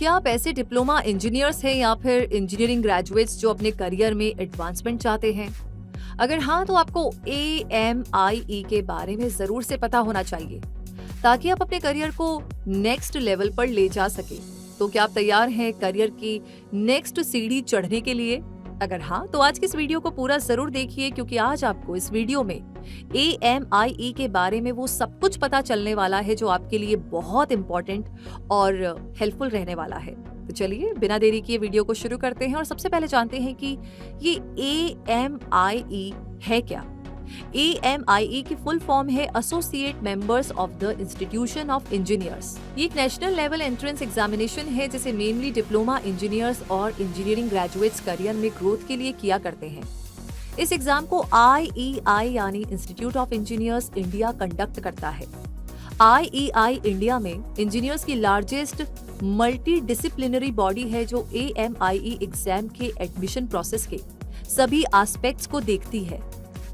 क्या आप ऐसे डिप्लोमा इंजीनियर्स हैं या फिर इंजीनियरिंग ग्रेजुएट्स जो अपने करियर में एडवांसमेंट चाहते हैं? अगर हाँ, तो आपको AMIE के बारे में जरूर से पता होना चाहिए ताकि आप अपने करियर को नेक्स्ट लेवल पर ले जा सके। तो क्या आप तैयार हैं करियर की नेक्स्ट सीढ़ी चढ़ने के लिए? अगर हाँ, तो आज की इस वीडियो को पूरा जरूर देखिए, क्योंकि आज आपको इस वीडियो में AMIE के बारे में वो सब कुछ पता चलने वाला है जो आपके लिए बहुत इंपॉर्टेंट और हेल्पफुल रहने वाला है। तो चलिए बिना देरी किए वीडियो को शुरू करते हैं और सबसे पहले जानते हैं कि ये AMIE है क्या। AMIE की फुल फॉर्म है associate members of the institution of engineers. ये एक नेशनल लेवल एंट्रेंस एग्जामिनेशन है जिसे मेनली डिप्लोमा इंजीनियर्स और इंजीनियरिंग ग्रेजुएट्स करियर में ग्रोथ के लिए किया करते हैं। इस एग्जाम को IEI यानी institute of engineers India conduct करता है। IEI इंडिया में इंजीनियर्स की लार्जेस्ट मल्टी डिसिप्लिनरी बॉडी है जो AMIE एग्जाम के एडमिशन प्रोसेस के सभी एस्पेक्ट्स को देखती है।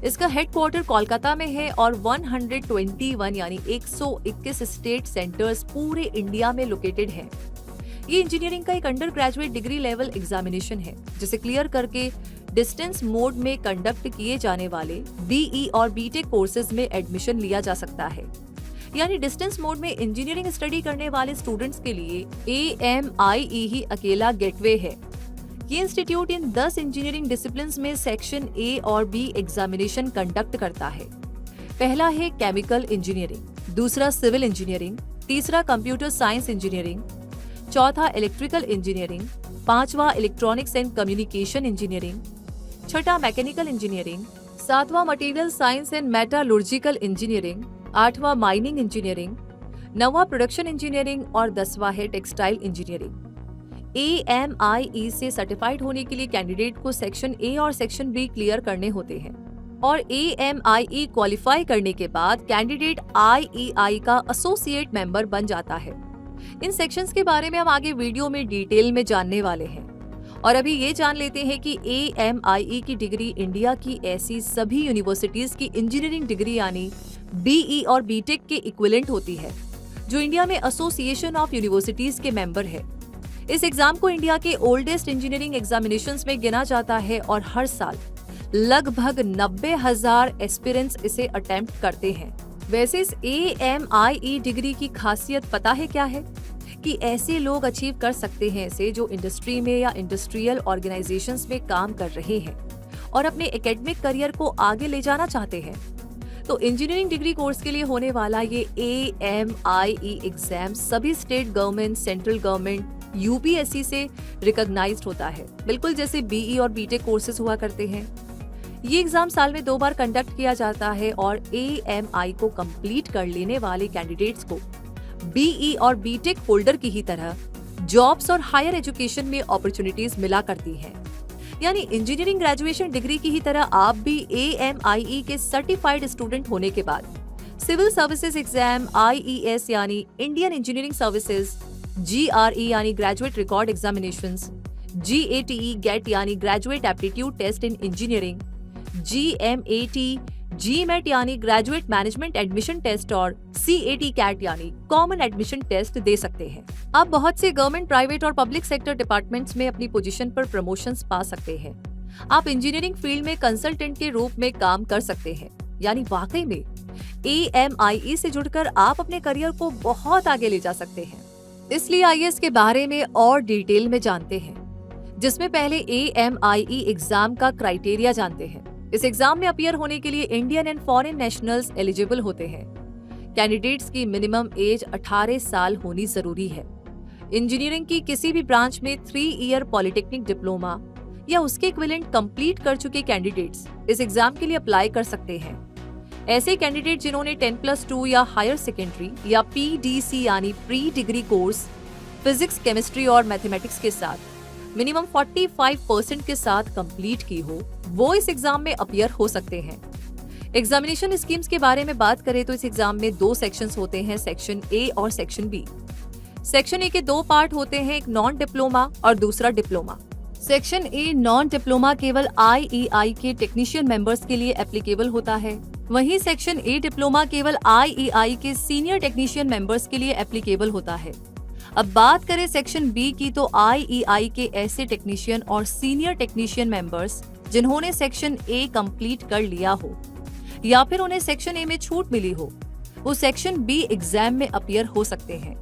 इसका हेडक्वार्टर कोलकाता में है और 121 यानी 121 स्टेट सेंटर्स पूरे इंडिया में लोकेटेड हैं। ये इंजीनियरिंग का एक under graduate degree level examination है जिसे क्लियर करके डिस्टेंस मोड में कंडक्ट किए जाने वाले BE और BTech कोर्सेज में एडमिशन लिया जा सकता है। यानी डिस्टेंस मोड में इंजीनियरिंग स्टडी करने वाले स्टूडेंट्स के लिए AMIE ही अकेला गेटवे है। ये इंस्टीट्यूट इन 10 इंजीनियरिंग डिसिप्लिन्स में सेक्शन A और B एग्जामिनेशन कंडक्ट करता है। पहला है केमिकल इंजीनियरिंग, दूसरा सिविल इंजीनियरिंग, तीसरा कंप्यूटर साइंस इंजीनियरिंग, चौथा इलेक्ट्रिकल इंजीनियरिंग, पांचवा इलेक्ट्रॉनिक्स एंड कम्युनिकेशन इंजीनियरिंग, छठा मैकेनिकल इंजीनियरिंग, सातवां material science and metallurgical engineering, आठवां माइनिंग इंजीनियरिंग, नौवां प्रोडक्शन इंजीनियरिंग और 10वां है टेक्सटाइल इंजीनियरिंग। AMIE से सर्टिफाइड होने के लिए कैंडिडेट को सेक्शन A और सेक्शन B क्लियर करने होते हैं और AMIE क्वालिफाई करने के बाद कैंडिडेट IEI का एसोसिएट मेंबर बन जाता है। इन सेक्शंस के बारे में हम आगे वीडियो में डिटेल में जानने वाले हैं और अभी ये जान लेते हैं कि AMIE की डिग्री इंडिया की ऐसी सभी यूनिवर्सिटीज की इंजीनियरिंग डिग्री यानी BE और BTech के इक्विवेलेंट होती है जो इंडिया में एसोसिएशन ऑफ यूनिवर्सिटीज के मेंबर है। इस एग्जाम को इंडिया के ओल्डेस्ट इंजीनियरिंग एग्जामिनेशंस में गिना जाता है और हर साल लगभग 90,000 एस्पिरेंट्स इसे अटेम्प्ट करते हैं। वैसे इस AMIE डिग्री की खासियत पता है क्या है? कि ऐसे लोग अचीव कर सकते हैं इसे जो इंडस्ट्री में या इंडस्ट्रियल ऑर्गेनाइजेशंस में काम कर रहे हैं और अपने एकेडमिक करियर को आगे ले जाना चाहते हैं। तो इंजीनियरिंग डिग्री कोर्स के लिए होने वाला ये AMIE एग्जाम सभी state government, central government, UPSC से रिकॉग्नाइज्ड होता है, बिल्कुल जैसे BE और BTech कोर्सेज हुआ करते हैं। ये एग्जाम साल में 2 बार कंडक्ट किया जाता है और AMI को कंप्लीट कर लेने वाले कैंडिडेट्स को BE और BTech होल्डर की ही तरह जॉब्स और हायर एजुकेशन में अपॉर्चुनिटीज मिला करती हैं। यानी इंजीनियरिंग ग्रेजुएशन डिग्री की ही तरह आप भी AMIE के सर्टिफाइड स्टूडेंट होने के बाद सिविल सर्विसेज एग्जाम IES यानी इंडियन इंजीनियरिंग सर्विसेज, GRE यानी graduate record examinations, GATE gate यानी ग्रेजुएट एप्टीट्यूड टेस्ट इन इंजीनियरिंग, GMAT GMAT यानी ग्रेजुएट मैनेजमेंट एडमिशन टेस्ट और CAT कैट यानी कॉमन एडमिशन टेस्ट दे सकते हैं। आप बहुत से गवर्नमेंट, प्राइवेट और पब्लिक सेक्टर डिपार्टमेंट्स में अपनी पोजीशन पर प्रमोशंस पा सकते हैं। आप इंजीनियरिंग फील्ड में कंसल्टेंट के रूप में काम कर सकते हैं। यानी वाकई में AMIE से जुड़कर आप अपने करियर को बहुत आगे ले जा सकते हैं। इसलिए आइए इसके बारे में और डिटेल में जानते हैं, जिसमें पहले AMIE एग्जाम का क्राइटेरिया जानते हैं। इस एग्जाम में अपीयर होने के लिए Indian and foreign nationals eligible होते हैं। कैंडिडेट्स की मिनिमम एज 18 साल होनी जरूरी है। इंजीनियरिंग की किसी भी ब्रांच में 3 ईयर पॉलिटेक्निक डिप्लोमा या उसके इक्विवेलेंट कंप्लीट कर चुके कैंडिडेट्स इस एग्जाम के लिए अप्लाई कर सकते हैं। ऐसे कैंडिडेट जिन्होंने 10+2 या हायर सेकेंडरी या PDC यानी pre degree course physics, chemistry और मैथमेटिक्स के साथ मिनिमम 45% के साथ कंप्लीट की हो, वो इस एग्जाम में अपीयर हो सकते हैं। एग्जामिनेशन स्कीम्स के बारे में बात करें तो इस एग्जाम में 2 सेक्शंस होते हैं, सेक्शन A और सेक्शन B। सेक्शन A के 2 पार्ट होते हैं, एक नॉन डिप्लोमा और दूसरा diploma. Section A non diploma केवल IEI के टेक्नीशियन मेंबर्स के लिए एप्लीकेबल होता है, वहीं सेक्शन A डिप्लोमा केवल IEI के सीनियर टेक्नीशियन मेंबर्स के लिए एप्लीकेबल होता है। अब बात करें सेक्शन बी की, तो IEI के ऐसे टेक्नीशियन और सीनियर टेक्नीशियन मेंबर्स जिन्होंने सेक्शन ए कंप्लीट कर लिया हो या फिर उन्हें सेक्शन ए में छूट मिली हो, वो सेक्शन बी एग्जाम में अपीयर हो सकते हैं।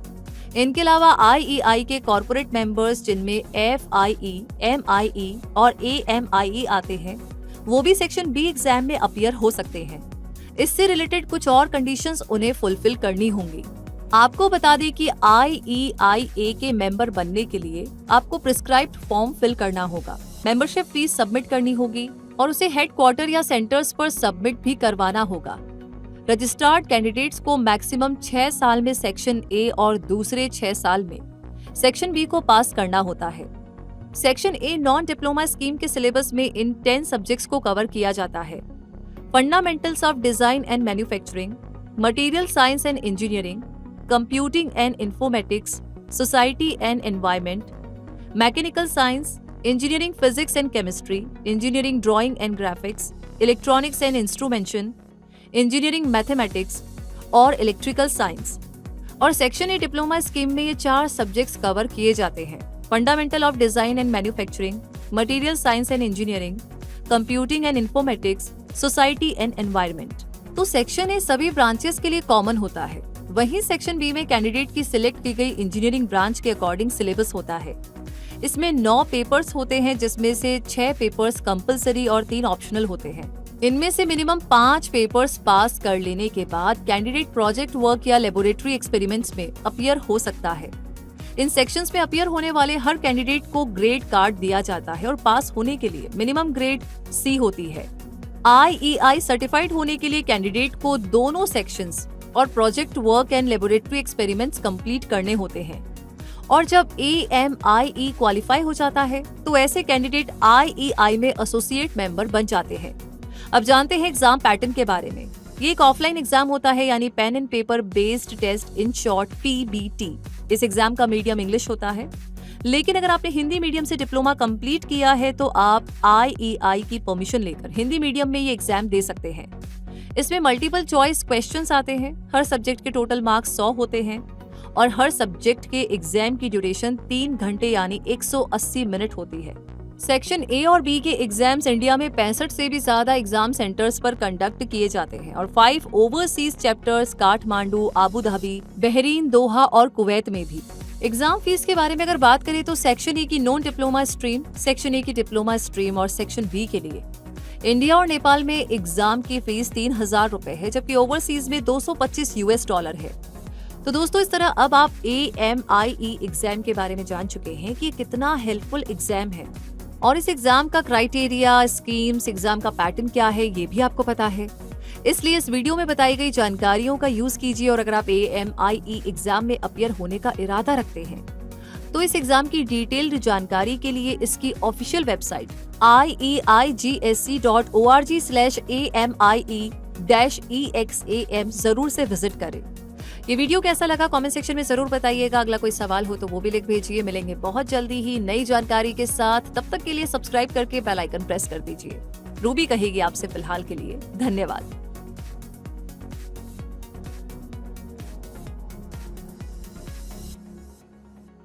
इनके अलावा IEI के कॉर्पोरेट मेंबर्स जिनमें FIE, MIE और AMIE आते हैं, वो भी सेक्शन बी एग्जाम में अपीयर हो सकते हैं। इससे रिलेटेड कुछ और कंडीशंस उन्हें फुलफिल करनी होंगी। आपको बता दें कि IEIA के मेंबर बनने के लिए आपको प्रिस्क्राइब्ड फॉर्म फिल करना होगा, मेंबरशिप फीस सबमिट करनी होगी और उसे हेडक्वार्टर या सेंटर्स पर सबमिट भी करवाना होगा। रजिस्टर्ड कैंडिडेट्स को मैक्सिमम 6 साल में सेक्शन ए और दूसरे 6 साल में सेक्शन बी को पास करना होता है। Section a non diploma scheme के सिलेबस में इन 10 सब्जेक्ट्स को कवर किया जाता है: fundamentals of design and manufacturing, material science and engineering, computing and informatics, society and environment, mechanical science, engineering physics and chemistry, engineering drawing and graphics, electronics and instrumentation, engineering mathematics और electrical science. और section A diploma scheme में ये 4 subjects cover किए जाते हैं: fundamental of design and manufacturing, material science and engineering, computing and informatics, society and environment. तो section A सभी branches के लिए कॉमन होता है, वहीं सेक्शन बी में कैंडिडेट की सिलेक्ट की गई इंजीनियरिंग ब्रांच के अकॉर्डिंग सिलेबस होता है। इसमें 9 पेपर्स होते हैं, जिसमें से 6 पेपर्स कंपलसरी और 3 ऑप्शनल होते हैं। इनमें से मिनिमम 5 पेपर्स पास कर लेने के बाद कैंडिडेट प्रोजेक्ट वर्क या लेबोरेटरी एक्सपेरिमेंट्स में अपीयर हो सकता है। इन सेक्शंस में अपीयर होने वाले हर कैंडिडेट को ग्रेड कार्ड दिया जाता है और पास होने के लिए मिनिमम ग्रेड सी होती है। IEI सर्टिफाइड होने के लिए कैंडिडेट को दोनों सेक्शंस और project work and laboratory experiments complete करने होते हैं। और जब AMIE क्वालिफाई हो जाता है तो ऐसे कैंडिडेट IEI में एसोसिएट मेंबर बन जाते हैं। अब जानते हैं एग्जाम पैटर्न के बारे में। ये एक ऑफलाइन एग्जाम होता है, यानी pen and paper based test, in short PBT। इस एग्जाम का मीडियम इंग्लिश होता है, लेकिन अगर आपने हिंदी मीडियम से डिप्लोमा कंप्लीट किया है तो आप IEI की परमिशन लेकर हिंदी मीडियम में ये एग्जाम दे सकते हैं। इसमें मल्टीपल चॉइस क्वेश्चंस आते हैं, हर सब्जेक्ट के टोटल मार्क्स 100 होते हैं और हर सब्जेक्ट के एग्जाम की ड्यूरेशन 3 घंटे यानी 180 मिनट होती है। सेक्शन ए और बी के एग्जाम्स इंडिया में 65 से भी ज्यादा एग्जाम सेंटर्स पर कंडक्ट किए जाते हैं और 5 overseas chapters Kathmandu, Abu Dhabi, Bahrain, Doha और कुवैत में भी। एग्जाम फीस के बारे में अगर बात करें तो सेक्शन ए की non diploma stream, section A की डिप्लोमा स्ट्रीम और सेक्शन बी के लिए इंडिया और नेपाल में एग्जाम की फीस 3000 रुपए है, जबकि ओवरसीज में $225 है। तो दोस्तों, इस तरह अब आप AMIE एग्जाम के बारे में जान चुके हैं कि कितना हेल्पफुल एग्जाम है और इस एग्जाम का क्राइटेरिया, स्कीम्स, एग्जाम का पैटर्न क्या है, ये भी आपको पता है। इसलिए इस वीडियो में बताई गई जानकारियों का यूज कीजिए और अगर आप AMIE एग्जाम में अपीयर होने का इरादा रखते हैं तो इस एग्जाम की डिटेल्ड जानकारी के लिए इसकी ऑफिशियल वेबसाइट IEIGSC.org/AMIE-EXAM जरूर से विजिट करें। ये वीडियो कैसा लगा कमेंट सेक्शन में जरूर बताइएगा। अगला कोई सवाल हो तो वो भी लिख भेजिए। मिलेंगे बहुत जल्दी ही नई जानकारी के साथ, तब तक के लिए सब्सक्राइब करके बेल आइकन प्रेस कर दीजिए। रूबी कहेगी आपसे फिलहाल के लिए धन्यवाद।